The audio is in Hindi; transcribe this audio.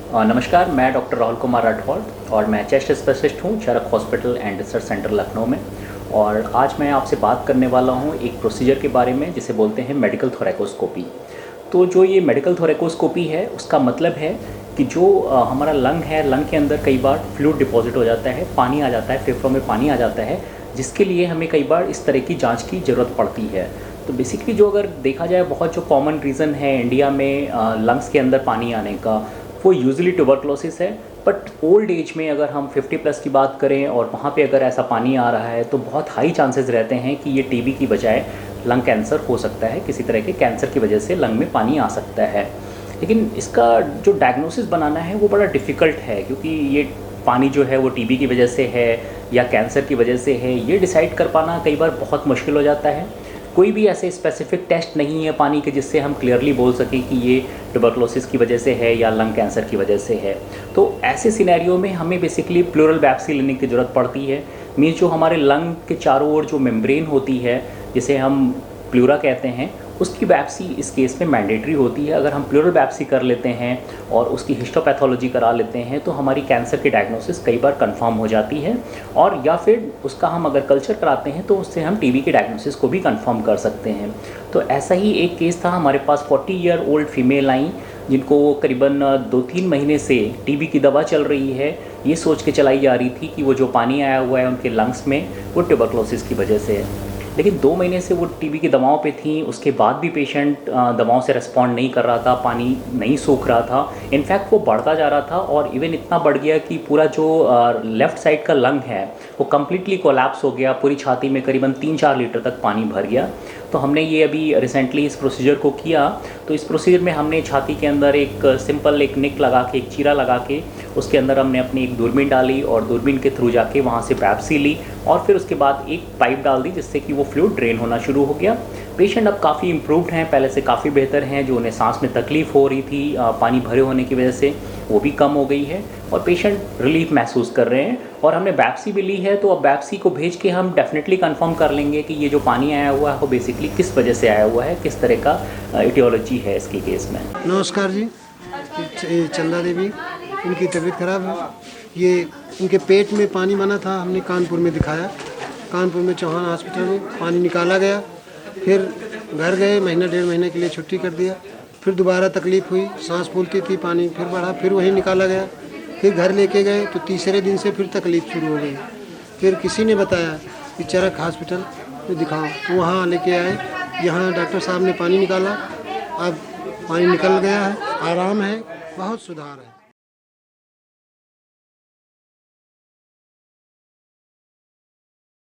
नमस्कार, मैं डॉक्टर राहुल कुमार राठौड़ और मैं चेस्ट स्पेशलिस्ट हूँ Charak hospital and research centre Lucknow में। और आज मैं आपसे बात करने वाला हूँ एक प्रोसीजर के बारे में जिसे बोलते हैं मेडिकल थोरैकोस्कोपी। तो जो ये मेडिकल थोरैकोस्कोपी है उसका मतलब है कि जो हमारा लंग है, लंग के अंदर कई बार फ्लूइड डिपॉजिट हो जाता है, पानी आ जाता है, फेफड़ों में पानी आ जाता है, जिसके लिए हमें कई बार इस तरह की जाँच की ज़रूरत पड़ती है। तो बेसिकली जो अगर देखा जाए बहुत जो कॉमन रीज़न है इंडिया में लंग्स के अंदर पानी आने का, वो यूजुअली ट्यूबरक्लोसिस है। बट ओल्ड एज में अगर हम 50 प्लस की बात करें और वहाँ पे अगर ऐसा पानी आ रहा है तो बहुत हाई चांसेस रहते हैं कि ये टीबी की बजाय लंग कैंसर हो सकता है, किसी तरह के कैंसर की वजह से लंग में पानी आ सकता है। लेकिन इसका जो डायग्नोसिस बनाना है वो बड़ा डिफ़िकल्ट है, क्योंकि ये पानी जो है वो टीबी की वजह से है या कैंसर की वजह से है, ये डिसाइड कर पाना कई बार बहुत मुश्किल हो जाता है। कोई भी ऐसे स्पेसिफिक टेस्ट नहीं है पानी के जिससे हम क्लियरली बोल सकें कि ये ट्यूबरक्लोसिस की वजह से है या लंग कैंसर की वजह से है। तो ऐसे सिनेरियो में हमें बेसिकली प्लूरल बायोप्सी लेने की ज़रूरत पड़ती है। मीन्स जो हमारे लंग के चारों ओर जो मेम्ब्रेन होती है, जिसे हम प्लूरा कहते हैं, उसकी बायोप्सी इस केस में मैंडेटरी होती है। अगर हम प्लूरल बायोप्सी कर लेते हैं और उसकी हिस्टोपैथोलॉजी करा लेते हैं तो हमारी कैंसर की डायग्नोसिस कई बार कंफर्म हो जाती है, और या फिर उसका हम अगर कल्चर कराते हैं तो उससे हम टीबी की डायग्नोसिस को भी कंफर्म कर सकते हैं। तो ऐसा ही एक केस था, हमारे पास 40 ईयर ओल्ड फीमेल आई जिनको करीबन 2-3 महीने से टीबी की दवा चल रही है। ये सोच के चलाई जा रही थी कि वो जो पानी आया हुआ है उनके लंग्स में वो ट्यूबरक्लोसिस की वजह से है। लेकिन 2 महीने से वो टीबी की दवाओं पे थी, उसके बाद भी पेशेंट दवाओं से रिस्पॉन्ड नहीं कर रहा था, पानी नहीं सूख रहा था। इनफैक्ट वो बढ़ता जा रहा था और इवन इतना बढ़ गया कि पूरा जो लेफ़्ट साइड का लंग है वो कम्प्लीटली कोलैप्स हो गया, पूरी छाती में करीबन 3-4 लीटर तक पानी भर गया। तो हमने ये अभी रिसेंटली इस प्रोसीजर को किया। तो इस प्रोसीजर में हमने छाती के अंदर एक सिंपल एक निक लगा के, एक चीरा लगा के, उसके अंदर हमने अपनी एक दूरबीन डाली और दूरबीन के थ्रू जाके वहाँ से बायोप्सी ली और फिर उसके बाद एक पाइप डाल दी जिससे कि वो फ्लूइड ड्रेन होना शुरू हो गया। पेशेंट अब काफ़ी इम्प्रूव्ड हैं, पहले से काफ़ी बेहतर हैं। जो उन्हें सांस में तकलीफ़ हो रही थी पानी भरे होने की वजह से, वो भी कम हो गई है और पेशेंट रिलीफ महसूस कर रहे हैं। और हमने बायोप्सी भी ली है, तो अब बायोप्सी को भेज के हम डेफिनेटली कंफर्म कर लेंगे कि ये जो पानी आया हुआ है वो बेसिकली किस वजह से आया हुआ है, किस तरह का इटियोलॉजी है इसके केस में। नमस्कार जी, चंदा देवी, इनकी तबीयत ख़राब है। ये इनके पेट में पानी बना था, हमने कानपुर में दिखाया। कानपुर में चौहान हॉस्पिटल में पानी निकाला गया, फिर घर गए, महीना 1.5 महीने के लिए छुट्टी कर दिया। फिर दोबारा तकलीफ़ हुई, सांस फूलती थी, पानी फिर बढ़ा, फिर वहीं निकाला गया। फिर घर लेके गए तो तीसरे दिन से फिर तकलीफ़ शुरू हो गई। फिर किसी ने बताया कि चरक हॉस्पिटल में दिखाओ, तो वहाँ लेके आए। यहाँ डॉक्टर साहब ने पानी निकाला, अब पानी निकल गया है, आराम है, बहुत सुधार है।